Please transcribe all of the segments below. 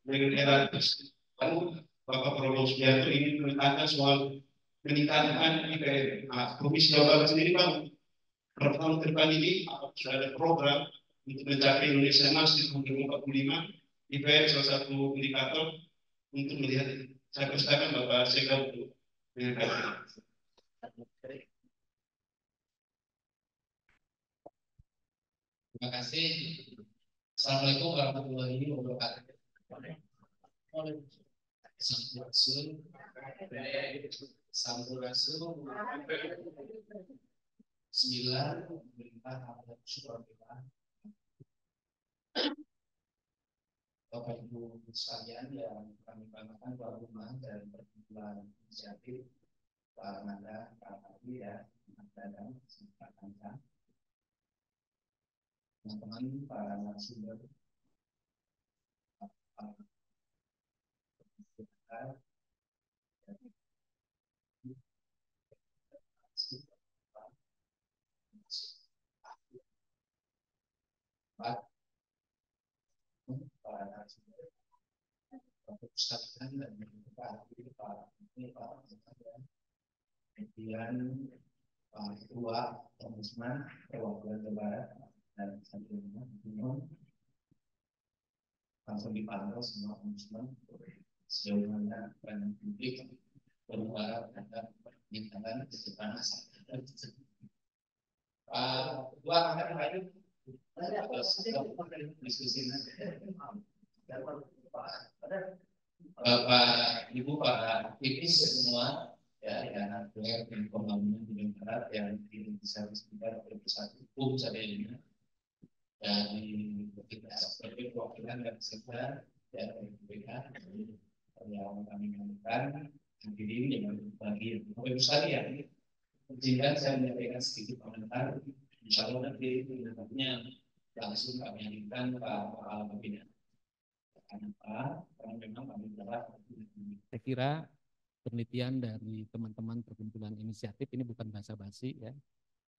dengan era baru Bapak Prabowo Subianto ingin menekankan soal meningkatkan IPM. Nah, Provinsi Jawa Barat sendiri Bang, berapa tahun ke depan ini apakah sudah ada program untuk mencapai Indonesia Emas di tahun 2045? IPM salah satu indikator untuk melihat itu. Saya persilakan Bapak Sekda untuk menyampaikan. Terima kasih. Assalamualaikum warahmatullahi wabarakatuh. Sampurasun, Sampurasun, Bismillah, pemerintah adat Surabaya, Bapak Ibu sekalian yang kami banggakan tuan rumah dan perkumpulan inisiatif Pak Nanda, Pak Abi ya, Pak Dadang, Pak Kanca, teman-teman para narasumber, Pak para narasumber, Bapak sekalian dan Pak Abi, Pak kemudian Pak Ketua Ombudsman Perwakilan Jawa Barat dan selanjutnya langsung dipantau semua ombudsman sejauh mana peran publik bermuara terhadap permintaan kesejahteraan masyarakat. Pak Ketua akan hadir diskusi Bapak Ibu para aktivis semua ya yang aktif di pembangunan di Jawa Barat yang bisa disebutkan oleh pusat hukum ini dari kita sebagai perwakilan dan sekda dari BPK yang kami lakukan hadirin yang berbagi. Bapak Ibu sekalian, izinkan saya menyampaikan sedikit komentar. Insya Allah nanti pendampingnya langsung kami hadirkan Pak Kepala Bapeda. Kenapa? Karena memang kami telah. Saya kira penelitian dari teman-teman perkumpulan inisiatif ini bukan basa-basi ya,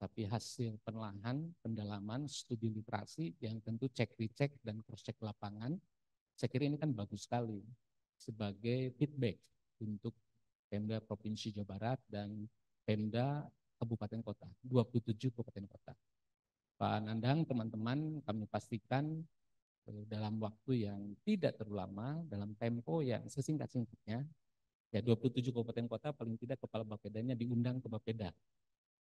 tapi hasil penelahan, pendalaman, studi literasi yang tentu cek recheck dan cross check lapangan. Saya kira ini kan bagus sekali sebagai feedback untuk Pemda Provinsi Jawa Barat dan Pemda Kabupaten Kota, 27 kabupaten kota. Pak Nandang, teman-teman, kami pastikan dalam waktu yang tidak terlalu lama, dalam tempo yang sesingkat-singkatnya, ya 27 kabupaten kota paling tidak kepala Bapedanya diundang ke Bapeda.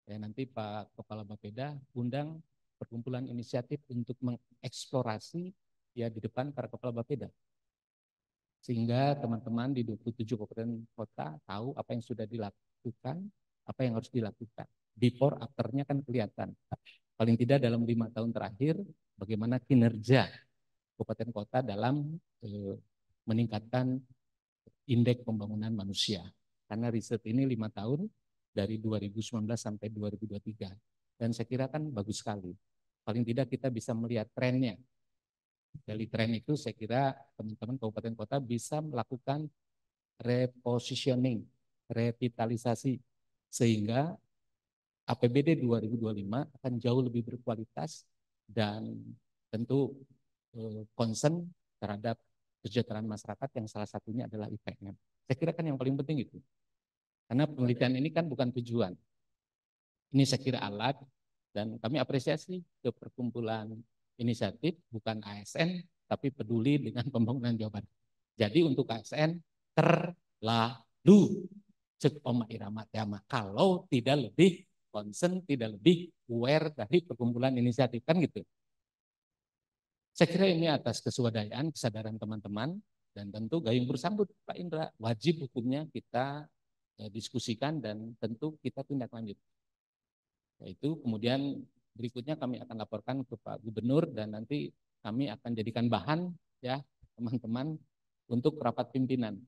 Ya, nanti Pak Kepala Bapeda undang perkumpulan inisiatif untuk mengeksplorasi ya di depan para kepala Bapeda. Sehingga teman-teman di 27 kabupaten kota tahu apa yang sudah dilakukan, apa yang harus dilakukan. Before after-nya kan kelihatan. Paling tidak dalam 5 tahun terakhir bagaimana kinerja kabupaten kota dalam meningkatkan indeks pembangunan manusia. Karena riset ini 5 tahun dari 2019 sampai 2023. Dan saya kira kan bagus sekali. Paling tidak kita bisa melihat trennya. Dari tren itu saya kira teman-teman kabupaten kota bisa melakukan repositioning, revitalisasi. Sehingga APBD 2025 akan jauh lebih berkualitas dan tentu concern terhadap kesejahteraan masyarakat yang salah satunya adalah IPM. Saya kira kan yang paling penting itu. Karena penelitian ini kan bukan tujuan. Ini saya kira alat dan kami apresiasi ke perkumpulan inisiatif bukan ASN tapi peduli dengan pembangunan Jawa Barat. Jadi untuk ASN terlalu cek Oma Irama Tiama kalau tidak lebih concern, tidak lebih aware dari perkumpulan inisiatif kan gitu. Saya kira ini atas keswadayaan, kesadaran teman-teman dan tentu gayung bersambut Pak Indra, wajib hukumnya kita diskusikan dan tentu kita tindak lanjut. Yaitu kemudian berikutnya kami akan laporkan ke Pak Gubernur dan nanti kami akan jadikan bahan ya teman-teman untuk rapat pimpinan.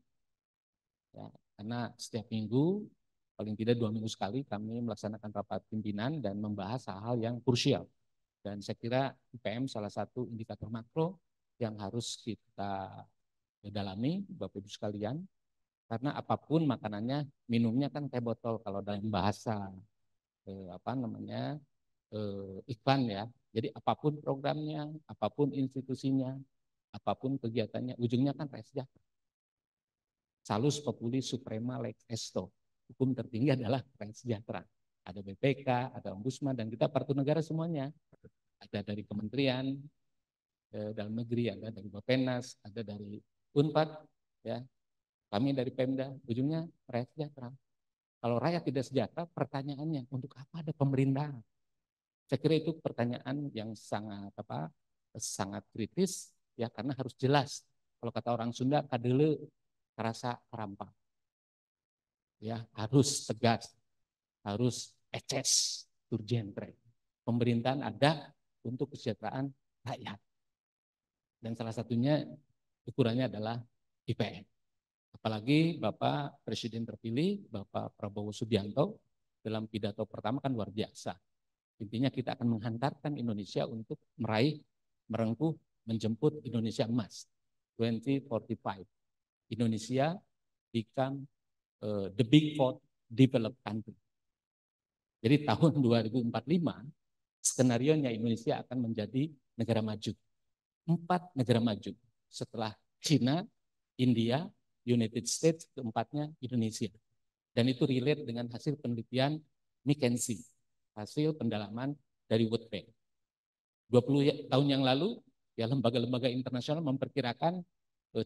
Ya, karena setiap minggu paling tidak 2 minggu sekali kami melaksanakan rapat pimpinan dan membahas hal-hal yang krusial. Dan saya kira IPM salah satu indikator makro yang harus kita dalami Bapak Ibu sekalian. Karena apapun makanannya, minumnya kan teh botol kalau dalam bahasa iklan ya. Jadi apapun programnya, apapun institusinya, apapun kegiatannya, ujungnya kan rakyat sejahtera. Salus populi suprema lex esto. Hukum tertinggi adalah rakyat sejahtera. Ada BPK, ada Ombudsman, dan kita partu negara semuanya. Ada dari kementerian dalam negeri, ada dari Bappenas, ada dari Unpad, ya. Kami dari Pemda, ujungnya rakyat sejahtera. Kalau rakyat tidak sejahtera, pertanyaannya untuk apa ada pemerintahan? Saya kira itu pertanyaan yang sangat kritis, ya, karena harus jelas. Kalau kata orang Sunda, kadele kerasa kerampak, ya, harus tegas, harus eces, urgentre. Pemerintahan ada untuk kesejahteraan rakyat, dan salah satunya ukurannya adalah IPN. Apalagi Bapak Presiden terpilih, Bapak Prabowo Subianto, dalam pidato pertama kan luar biasa. Intinya kita akan menghantarkan Indonesia untuk meraih, merengkuh, menjemput Indonesia emas 2045. Indonesia become the big four developed country. Jadi tahun 2045, skenarionya Indonesia akan menjadi negara maju. 4 negara maju setelah China, India, United States, keempatnya Indonesia. Dan itu relate dengan hasil penelitian McKinsey, hasil pendalaman dari World Bank. 20 tahun yang lalu, ya, lembaga-lembaga internasional memperkirakan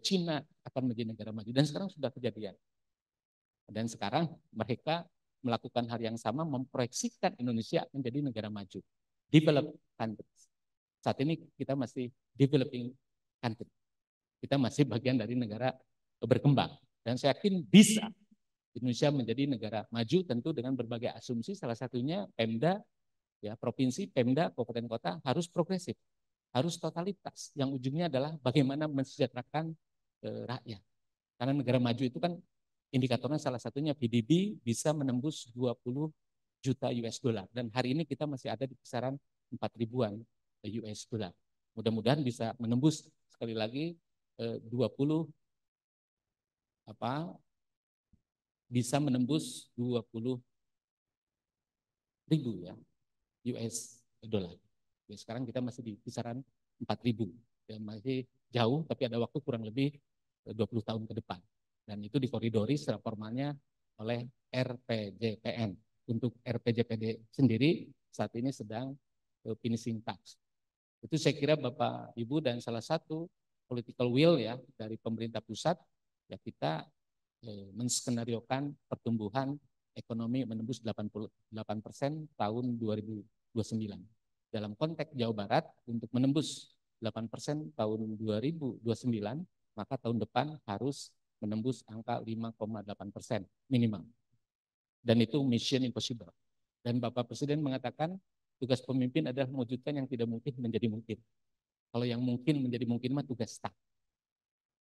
China akan menjadi negara maju, dan sekarang sudah kejadian. Dan sekarang mereka melakukan hal yang sama, memproyeksikan Indonesia menjadi negara maju, developed country. Saat ini kita masih developing country. Kita masih bagian dari negara berkembang, dan saya yakin bisa Indonesia menjadi negara maju, tentu dengan berbagai asumsi, salah satunya Pemda, ya, provinsi, Pemda, kabupaten kota harus progresif, harus totalitas, yang ujungnya adalah bagaimana mensejahterakan rakyat. Karena negara maju itu kan indikatornya salah satunya PDB bisa menembus 20 juta US dollar, dan hari ini kita masih ada di kisaran 4 ribuan US dollar. Mudah-mudahan bisa menembus sekali lagi 20 bisa menembus 20 ribu, ya, US dollar. Ya, sekarang kita masih di kisaran 4 ribu, ya, masih jauh, tapi ada waktu kurang lebih 20 tahun ke depan. Dan itu dikoridori secara formalnya oleh RPJPN. Untuk RPJPD sendiri saat ini sedang finishing touch. Itu saya kira Bapak Ibu, dan salah satu political will, ya, dari pemerintah pusat, ya, kita menskenariokan pertumbuhan ekonomi menembus 88% tahun 2029. Dalam konteks Jawa Barat, untuk menembus 8% tahun 2029, maka tahun depan harus menembus angka 5,8% minimal. Dan itu mission impossible. Dan Bapak Presiden mengatakan tugas pemimpin adalah mewujudkan yang tidak mungkin menjadi mungkin. Kalau yang mungkin menjadi mungkin mah tugas staff.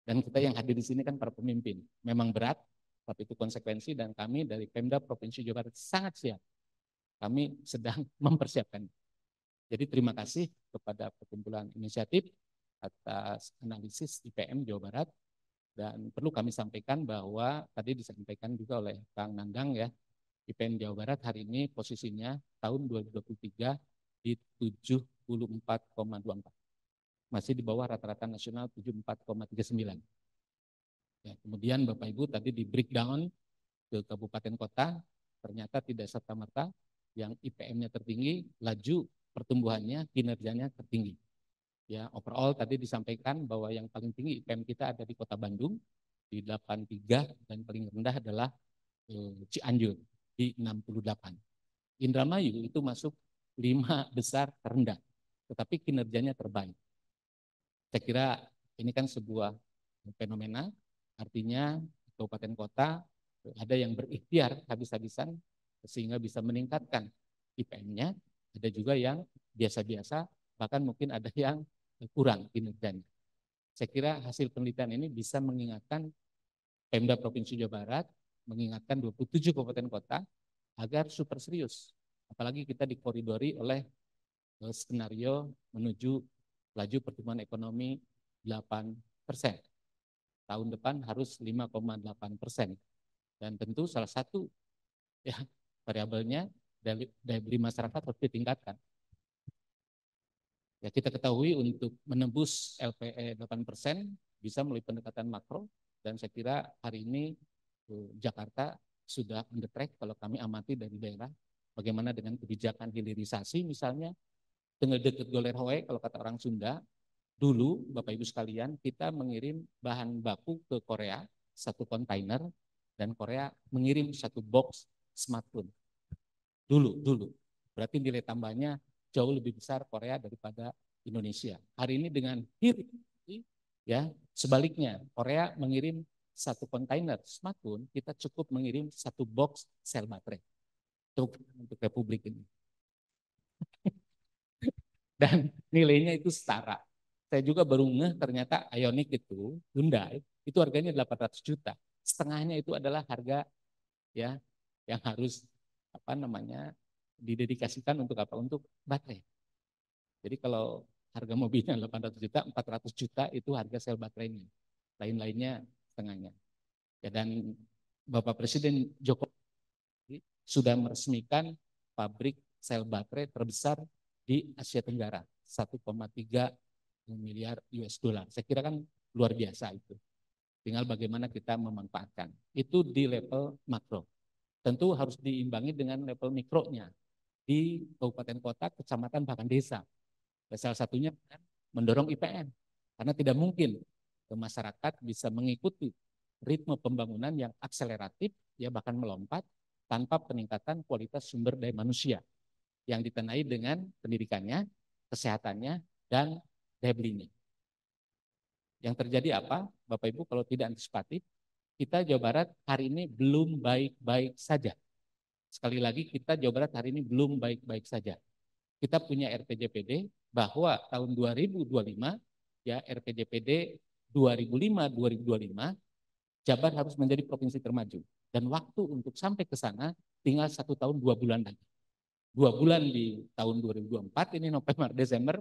Dan kita yang hadir di sini kan para pemimpin. Memang berat, tapi itu konsekuensi, dan kami dari Pemda Provinsi Jawa Barat sangat siap. Kami sedang mempersiapkan. Jadi terima kasih kepada perkumpulan inisiatif atas analisis IPM Jawa Barat, dan perlu kami sampaikan bahwa tadi disampaikan juga oleh Kang Nandang, ya, IPM Jawa Barat hari ini posisinya tahun 2023 di 74,24. Masih di bawah rata-rata nasional 74,39. Ya, kemudian Bapak Ibu tadi di breakdown ke kabupaten kota, ternyata tidak serta-merta yang IPM-nya tertinggi, laju pertumbuhannya, kinerjanya tertinggi. Ya, overall tadi disampaikan bahwa yang paling tinggi IPM kita ada di Kota Bandung di 83, dan paling rendah adalah Cianjur di 68. Indramayu itu masuk 5 besar terendah, tetapi kinerjanya terbaik. Saya kira ini kan sebuah fenomena, artinya kabupaten kota ada yang berikhtiar habis-habisan sehingga bisa meningkatkan IPM-nya, ada juga yang biasa-biasa, bahkan mungkin ada yang kurang kinerjanya. Saya kira hasil penelitian ini bisa mengingatkan Pemda Provinsi Jawa Barat, mengingatkan 27 kabupaten kota agar super serius. Apalagi kita dikoridori oleh skenario menuju laju pertumbuhan ekonomi 8%. Tahun depan harus 5,8%. Dan tentu salah satu, ya, variabelnya daya beli masyarakat harus ditingkatkan. Ya, kita ketahui untuk menembus LPE 8% bisa melalui pendekatan makro, dan saya kira hari ini Jakarta sudah on the track kalau kami amati dari daerah. Bagaimana dengan kebijakan hilirisasi misalnya, dengan deket goler hoe kalau kata orang Sunda. Dulu Bapak Ibu sekalian kita mengirim bahan baku ke Korea 1 kontainer, dan Korea mengirim 1 box smartphone. Dulu. Berarti nilai tambahnya jauh lebih besar Korea daripada Indonesia. Hari ini dengan ya sebaliknya, Korea mengirim 1 kontainer smartphone, kita cukup mengirim 1 box sel baterai untuk Republik ini. Dan nilainya itu setara. Saya juga baru ngeh ternyata Ioniq itu, Hyundai, itu harganya 800 juta. Setengahnya itu adalah harga ya yang harus didedikasikan untuk apa? Untuk baterai. Jadi kalau harga mobilnya 800 juta, 400 juta itu harga sel baterainya. Lain-lainnya setengahnya. Ya, dan Bapak Presiden Jokowi sudah meresmikan pabrik sel baterai terbesar di Asia Tenggara, 1,3 miliar US dollar. Saya kira kan luar biasa itu. Tinggal bagaimana kita memanfaatkan. Itu di level makro. Tentu harus diimbangi dengan level mikronya di kabupaten kota, kecamatan, bahkan desa. Salah satunya mendorong IPM. Karena tidak mungkin masyarakat bisa mengikuti ritme pembangunan yang akseleratif, ya bahkan melompat, tanpa peningkatan kualitas sumber daya manusia yang ditandai dengan pendidikannya, kesehatannya, dan daya belinya. Yang terjadi apa, Bapak Ibu, kalau tidak antisipatif, kita Jawa Barat hari ini belum baik-baik saja. Sekali lagi, kita Jawa Barat hari ini belum baik-baik saja. Kita punya RPJPD bahwa tahun 2025, ya RPJPD 2005-2025, Jabar harus menjadi provinsi termaju. Dan waktu untuk sampai ke sana tinggal 1 tahun 2 bulan lagi. 2 bulan di tahun 2024, ini November, Desember,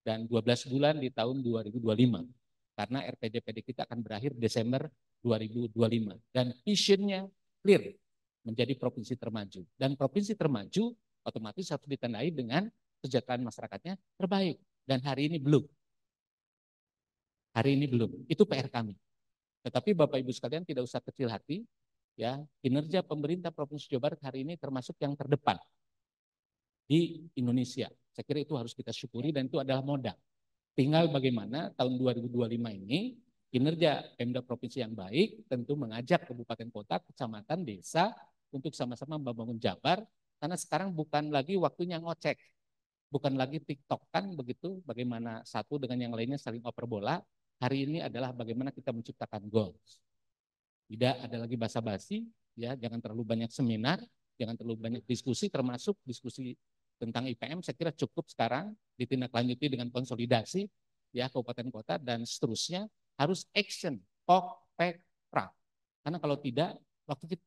dan 12 bulan di tahun 2025. Karena RPJPD kita akan berakhir Desember 2025. Dan visionnya clear, menjadi provinsi termaju. Dan provinsi termaju otomatis harus ditandai dengan kesejahteraan masyarakatnya terbaik. Dan hari ini belum. Hari ini belum. Itu PR kami. Tetapi Bapak Ibu sekalian tidak usah kecil hati, ya kinerja pemerintah Provinsi Jawa Barat hari ini termasuk yang terdepan di Indonesia. Saya kira itu harus kita syukuri dan itu adalah modal. Tinggal bagaimana tahun 2025 ini kinerja Pemda Provinsi yang baik tentu mengajak kabupaten kota, kecamatan, desa untuk sama-sama membangun Jabar, karena sekarang bukan lagi waktunya ngocek, bukan lagi TikTok kan begitu, bagaimana satu dengan yang lainnya saling oper bola. Hari ini adalah bagaimana kita menciptakan goals. Tidak ada lagi basa-basi, ya jangan terlalu banyak seminar, jangan terlalu banyak diskusi, termasuk diskusi tentang IPM. Saya kira cukup sekarang ditindaklanjuti dengan konsolidasi ya kabupaten kota dan seterusnya, harus action, talk, fact, pra. Karena kalau tidak, waktu kita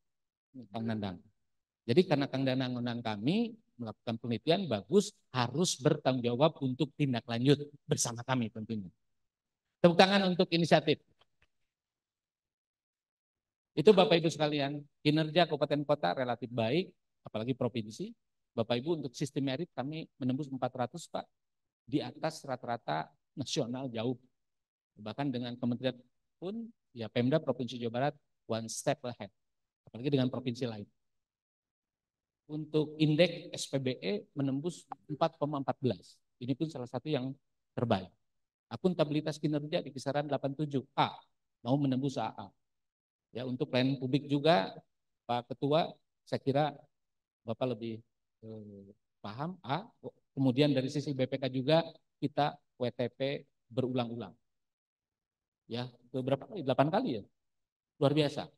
Kang Nandang. Jadi karena Kang Danang undang kami melakukan penelitian bagus, harus bertanggung jawab untuk tindak lanjut bersama kami tentunya. Tepuk tangan untuk inisiatif. Itu Bapak Ibu sekalian, kinerja kabupaten kota relatif baik, apalagi provinsi. Bapak Ibu untuk sistem merit kami menembus 400 Pak, di atas rata-rata nasional jauh. Bahkan dengan kementerian pun, ya Pemda Provinsi Jawa Barat one step ahead, apalagi dengan provinsi lain. Untuk indeks SPBE menembus 4,14. Ini pun salah satu yang terbaik. Akuntabilitas kinerja di kisaran 87A, mau menembus AA. Ya, untuk pelayanan publik juga Pak Ketua, saya kira Bapak lebih paham A. Kemudian dari sisi BPK juga kita WTP berulang-ulang. Ya, beberapa kali, 8 kali ya. Luar biasa.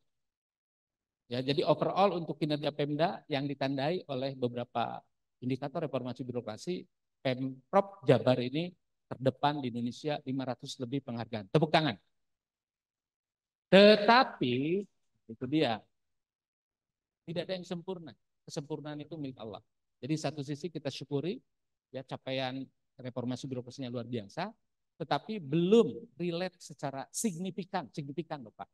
Ya, jadi overall untuk kinerja Pemda yang ditandai oleh beberapa indikator reformasi birokrasi, Pemprov Jabar ini terdepan di Indonesia, 500 lebih penghargaan. Tepuk tangan. Tetapi itu dia, tidak ada yang sempurna. Kesempurnaan itu milik Allah. Jadi satu sisi kita syukuri ya capaian reformasi birokrasinya luar biasa, tetapi belum relate secara signifikan loh Pak.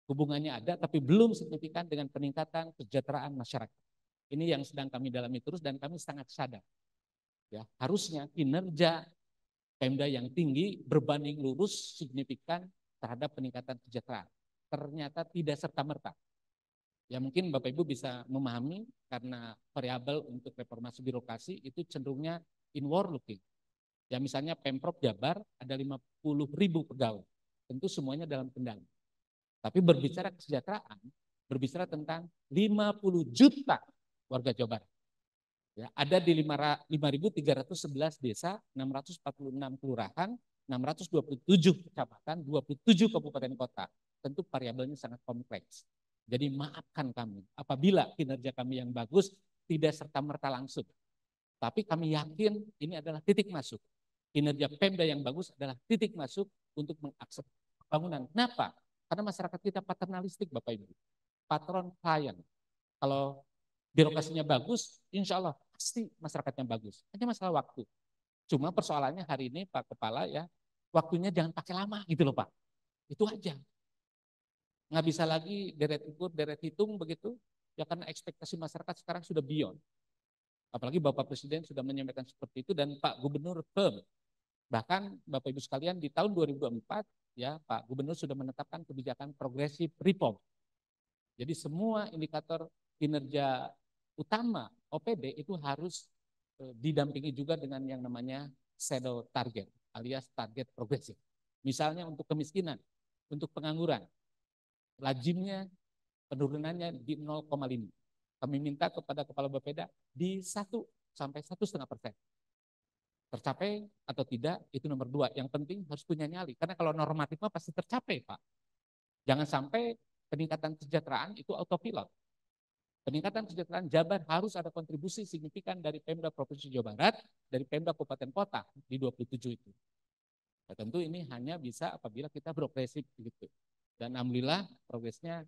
Hubungannya ada tapi belum signifikan dengan peningkatan kesejahteraan masyarakat. Ini yang sedang kami dalami terus dan kami sangat sadar. Ya, harusnya kinerja Pemda yang tinggi berbanding lurus signifikan terhadap peningkatan kesejahteraan. Ternyata tidak serta-merta. Ya mungkin Bapak Ibu bisa memahami karena variabel untuk reformasi birokrasi itu cenderungnya inward looking. Ya misalnya Pemprov Jabar ada 50.000 pegawai. Tentu semuanya dalam kendali. Tapi berbicara kesejahteraan, berbicara tentang 50 juta warga Jawa Barat. Ya, ada di 5.311 desa, 646 kelurahan, 627 kecamatan, 27 kabupaten kota. Tentu variabelnya sangat kompleks. Jadi maafkan kami apabila kinerja kami yang bagus tidak serta-merta langsung. Tapi kami yakin ini adalah titik masuk. Kinerja Pemda yang bagus adalah titik masuk untuk mengakses pembangunan. Kenapa? Karena masyarakat kita paternalistik Bapak Ibu. Patron klien. Kalau birokrasinya bagus, insya Allah pasti masyarakatnya bagus. Hanya masalah waktu. Cuma persoalannya hari ini Pak Kepala ya, waktunya jangan pakai lama gitu loh Pak. Itu aja. Nggak bisa lagi deret ukur, deret hitung begitu. Ya karena ekspektasi masyarakat sekarang sudah beyond. Apalagi Bapak Presiden sudah menyampaikan seperti itu dan Pak Gubernur firm. Bahkan Bapak Ibu sekalian di tahun 2024 ya Pak Gubernur sudah menetapkan kebijakan progresif reform. Jadi semua indikator kinerja utama OPD itu harus didampingi juga dengan yang namanya shadow target alias target progresif. Misalnya untuk kemiskinan, untuk pengangguran, lajimnya penurunannya di 0,5. Kami minta kepada Kepala Bapeda di 1 sampai 1,5%. Tercapai atau tidak itu nomor 2. Yang penting harus punya nyali. Karena kalau normatif pasti tercapai Pak. Jangan sampai peningkatan kesejahteraan itu autopilot. Peningkatan kesejahteraan Jabar harus ada kontribusi signifikan dari Pemda Provinsi Jawa Barat, dari Pemda Kabupaten Kota di 27 itu. Nah, tentu ini hanya bisa apabila kita progresif gitu. Dan alhamdulillah progresnya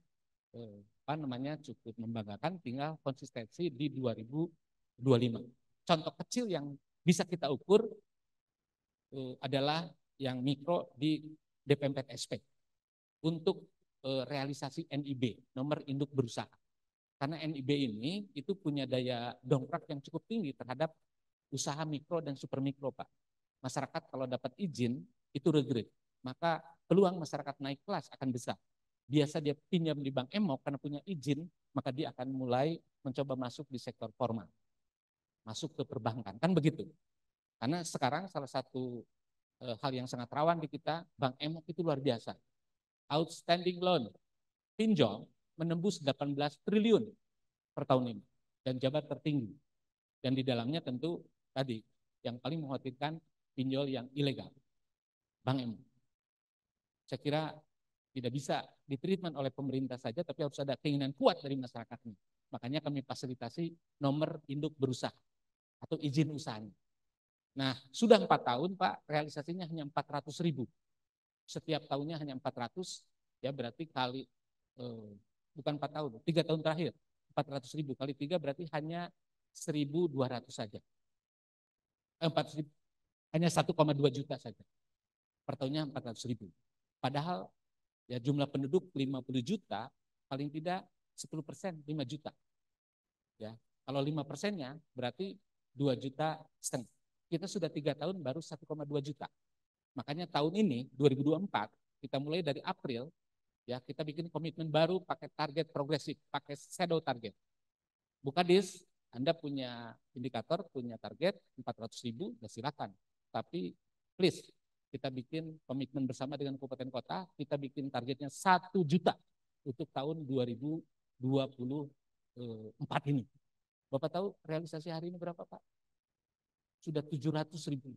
cukup membanggakan, tinggal konsistensi di 2025. Contoh kecil yang bisa kita ukur adalah yang mikro di DP4SP untuk realisasi NIB, nomor induk berusaha. Karena NIB ini itu punya daya dongkrak yang cukup tinggi terhadap usaha mikro dan super mikro, Pak. Masyarakat kalau dapat izin itu regret, maka peluang masyarakat naik kelas akan besar. Biasa dia pinjam di Bank Emok karena punya izin, maka dia akan mulai mencoba masuk di sektor formal, masuk ke perbankan, kan begitu. Karena sekarang salah satu hal yang sangat rawan di kita, Bank Emok itu luar biasa. Outstanding loan, pinjol, menembus 18 triliun per tahun ini dan Jabar tertinggi. Dan di dalamnya tentu tadi yang paling mengkhawatirkan pinjol yang ilegal, Bank Emok. Saya kira tidak bisa ditreatment oleh pemerintah saja, tapi harus ada keinginan kuat dari masyarakatnya. Makanya kami fasilitasi nomor induk berusaha atau izin usahanya. Nah, sudah 4 tahun Pak, realisasinya hanya 400.000. Setiap tahunnya hanya 400, ya berarti kali bukan 4 tahun, 3 tahun terakhir 400.000 kali 3 berarti hanya 1.200 saja. 400.000, hanya 1,2 juta saja. Per tahunnya 400.000. Padahal ya jumlah penduduk 50 juta, paling tidak 10%, 5 juta. Ya, kalau 5%-nya berarti 2,5 juta. Kita sudah 3 tahun baru 1,2 juta. Makanya tahun ini 2024 kita mulai dari April ya kita bikin komitmen baru pakai target progresif, pakai shadow target. Buka dis, Anda punya indikator, punya target 400.000, ya silakan. Tapi please kita bikin komitmen bersama dengan kabupaten kota, kita bikin targetnya 1 juta untuk tahun 2024 ini. Bapak tahu realisasi hari ini berapa Pak? Sudah 700.000.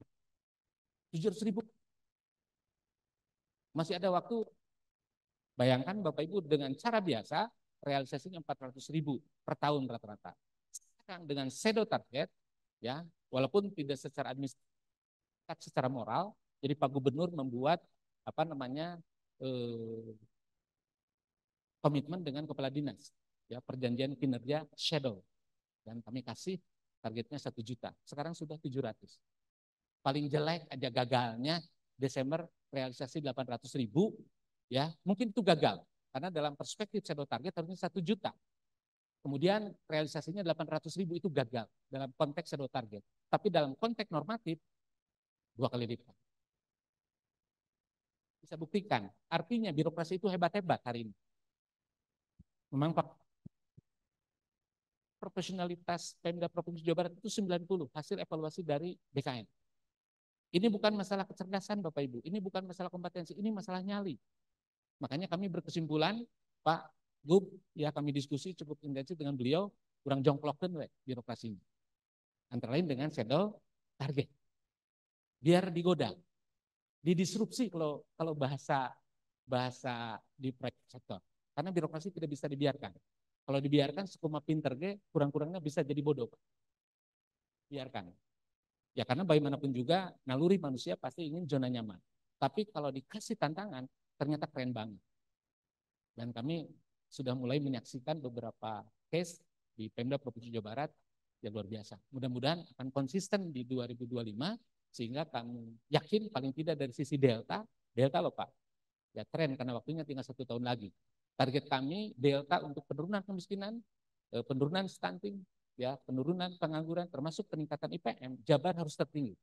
700.000. Masih ada waktu. Bayangkan Bapak Ibu dengan cara biasa realisasinya 400.000 per tahun rata-rata. Sekarang dengan shadow target, ya walaupun tidak secara administratif, secara moral, jadi Pak Gubernur membuat komitmen dengan kepala dinas, ya perjanjian kinerja shadow, dan kami kasih targetnya 1 juta. Sekarang sudah 700. Paling jelek aja gagalnya Desember realisasi 800.000. Ya, mungkin itu gagal karena dalam perspektif shadow target harusnya 1 juta. Kemudian realisasinya 800.000 itu gagal dalam konteks shadow target. Tapi dalam konteks normatif 2 kali lipat. bisa buktikan. Artinya birokrasi itu hebat-hebat hari ini. Memang Pak, profesionalitas Pemda Provinsi Jawa Barat itu 90 hasil evaluasi dari BKN. Ini bukan masalah kecerdasan Bapak Ibu, ini bukan masalah kompetensi, ini masalah nyali. Makanya kami berkesimpulan, Pak Gub, ya kami diskusi cukup intensif dengan beliau, kurang jongklokkan birokrasinya. Antara lain dengan shadow target. Biar digoda, didisrupsi kalau bahasa di private sector. Karena birokrasi tidak bisa dibiarkan. Kalau dibiarkan sekuma pinter kurang-kurangnya bisa jadi bodoh. Biarkan. Ya karena bagaimanapun juga naluri manusia pasti ingin zona nyaman. Tapi kalau dikasih tantangan ternyata keren banget. Dan kami sudah mulai menyaksikan beberapa case di Pemda Provinsi Jawa Barat yang luar biasa. Mudah-mudahan akan konsisten di 2025 sehingga kami yakin paling tidak dari sisi delta loh Pak. Ya tren karena waktunya tinggal 1 tahun lagi. Target kami delta untuk penurunan kemiskinan, penurunan stunting, ya penurunan pengangguran termasuk peningkatan IPM, Jabar harus tertinggi.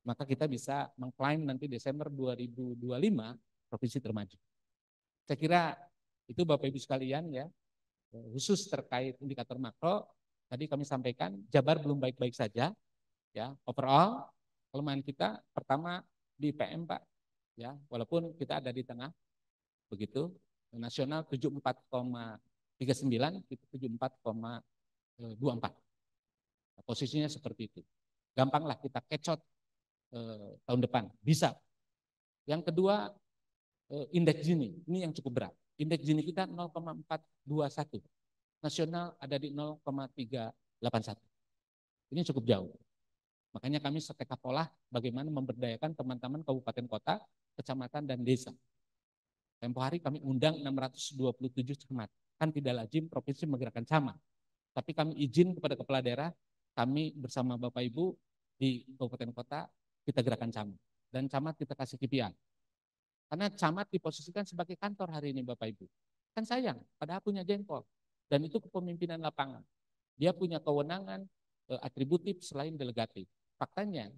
Maka kita bisa mengklaim nanti Desember 2025 provinsi termaju. Saya kira itu Bapak Ibu sekalian ya, khusus terkait indikator makro, tadi kami sampaikan Jabar belum baik-baik saja, ya overall kelemahan kita pertama di IPM Pak, ya walaupun kita ada di tengah, begitu nasional 74,39, kita 74,24, posisinya seperti itu. Gampanglah kita kecot tahun depan, bisa. Yang kedua indeks Gini, ini yang cukup berat. Indeks Gini kita 0,421, nasional ada di 0,381. Ini cukup jauh. Makanya kami setekad pola bagaimana memberdayakan teman-teman kabupaten kota, kecamatan, dan desa. Tempo hari kami undang 627 camat. Kan tidak lazim provinsi menggerakkan camat. Tapi kami izin kepada kepala daerah, kami bersama Bapak Ibu di kabupaten kota, kita gerakan camat. Dan camat kita kasih KPI. Karena camat diposisikan sebagai kantor hari ini Bapak Ibu. Kan sayang, padahal punya jengkol. Dan itu kepemimpinan lapangan. Dia punya kewenangan atributif selain delegatif. Faktanya,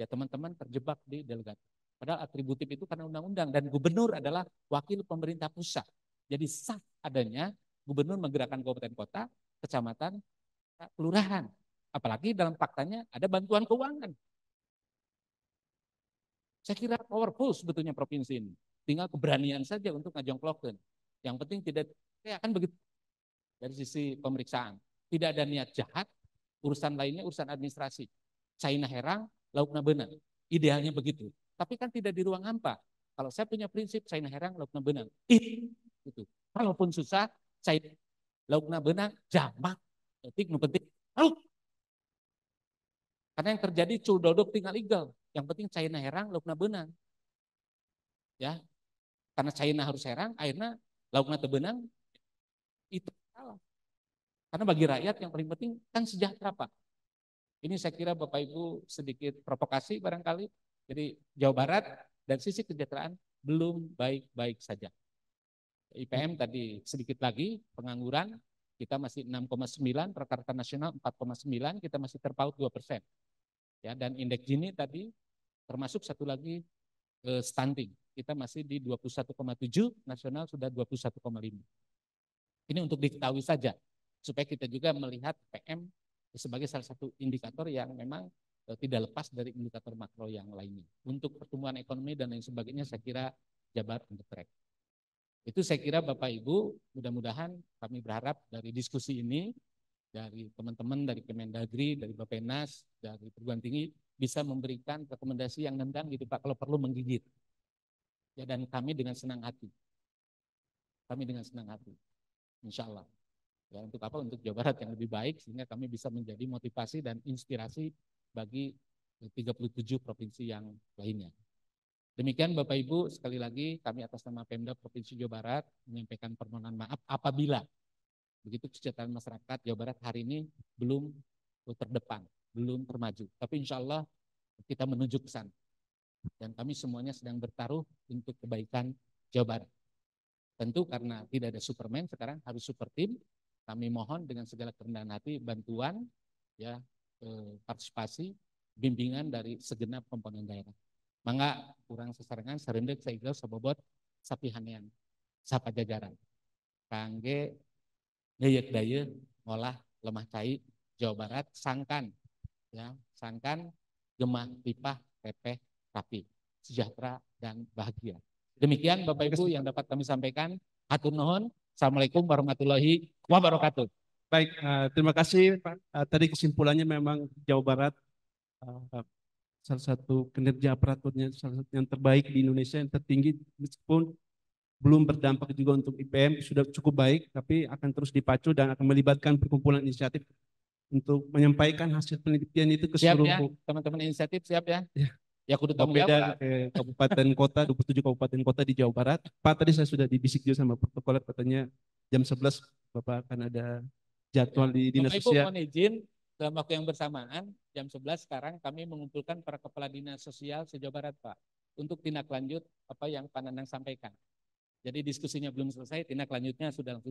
ya teman-teman terjebak di delegatif. Padahal atributif itu karena undang-undang. Dan gubernur adalah wakil pemerintah pusat. Jadi sah adanya gubernur menggerakkan kabupaten kota, kecamatan, kelurahan. Apalagi dalam faktanya ada bantuan keuangan. Saya kira powerful sebetulnya provinsi ini. Tinggal keberanian saja untuk ngajongklokeun. Yang penting tidak, akan begitu dari sisi pemeriksaan. Tidak ada niat jahat, urusan lainnya urusan administrasi. China herang, laukna beunang. Idealnya begitu. Tapi kan tidak di ruang hampa. Kalau saya punya prinsip China herang, laukna beunang. Itu. Kalaupun susah, China laukna beunang, jamak. Etik nu penting. Karena yang terjadi cul dodok tinggal igal. Yang penting China herang, laukna beunang. Ya. Karena China harus herang, akhirnya laukna teu beunang, itu salah. Karena bagi rakyat yang paling penting kan sejahtera Pak. Ini saya kira Bapak Ibu sedikit provokasi barangkali. Jadi Jawa Barat dari sisi kesejahteraan belum baik-baik saja. IPM tadi sedikit lagi, pengangguran kita masih 6,9, rata-rata nasional 4,9, kita masih terpaut 2%. Ya, dan indeks Gini tadi termasuk satu lagi stunting. Kita masih di 21,7, nasional sudah 21,5. Ini untuk diketahui saja supaya kita juga melihat PM sebagai salah satu indikator yang memang tidak lepas dari indikator makro yang lainnya. Untuk pertumbuhan ekonomi dan lain sebagainya saya kira Jabar on the track. Itu saya kira Bapak Ibu, mudah-mudahan kami berharap dari diskusi ini, dari teman-teman dari Kemendagri, dari Bappenas, dari perguruan tinggi bisa memberikan rekomendasi yang nendang gitu Pak, kalau perlu menggigit. Ya, dan kami dengan senang hati. Kami dengan senang hati. Insya Allah. Ya, untuk apa? Untuk Jawa Barat yang lebih baik sehingga kami bisa menjadi motivasi dan inspirasi bagi 37 provinsi yang lainnya. Demikian Bapak Ibu, sekali lagi kami atas nama Pemda Provinsi Jawa Barat menyampaikan permohonan maaf apabila begitu kesejahteraan masyarakat Jawa Barat hari ini belum terdepan, belum termaju. Tapi insya Allah kita menuju ke sana. Dan kami semuanya sedang bertaruh untuk kebaikan Jawa Barat. Tentu karena tidak ada Superman sekarang harus super tim. Kami mohon dengan segala kerendahan hati bantuan, ya partisipasi, bimbingan dari segenap komponen daerah. Mangga kurang sesarengan sarendek saigel sabobot sapihanean sapajajaran. Kangge deuyeuh dayeuh ngolah lemah cai Jawa Barat sangkan ya, sangkan gemah lipah teteh rapi, sejahtera dan bahagia. Demikian Bapak Ibu yang dapat kami sampaikan. Hatur nuhun. Assalamualaikum warahmatullahi wabarakatuh. Baik, terima kasih Pak. Tadi kesimpulannya memang Jawa Barat salah satu kinerja aparaturnya salah satu yang terbaik di Indonesia, yang tertinggi, meskipun belum berdampak juga untuk IPM, sudah cukup baik, tapi akan terus dipacu dan akan melibatkan perkumpulan inisiatif untuk menyampaikan hasil penelitian itu ke Siap seluruh ya, teman-teman inisiatif siap ya? Ya. Ya kudu tanggung jawab. Beda ke kabupaten kota, 27 kabupaten kota di Jawa Barat. Pak, tadi saya sudah dibisik juga sama protokoler, katanya jam 11 Bapak akan ada jadwal di dinas Bapak Ibu sosial. mohon izin dalam waktu yang bersamaan jam 11 sekarang kami mengumpulkan para kepala dinas sosial se-Jawa Barat Pak untuk tindak lanjut apa yang Pak Nanang sampaikan. Jadi diskusinya belum selesai, tindak lanjutnya sudah langsung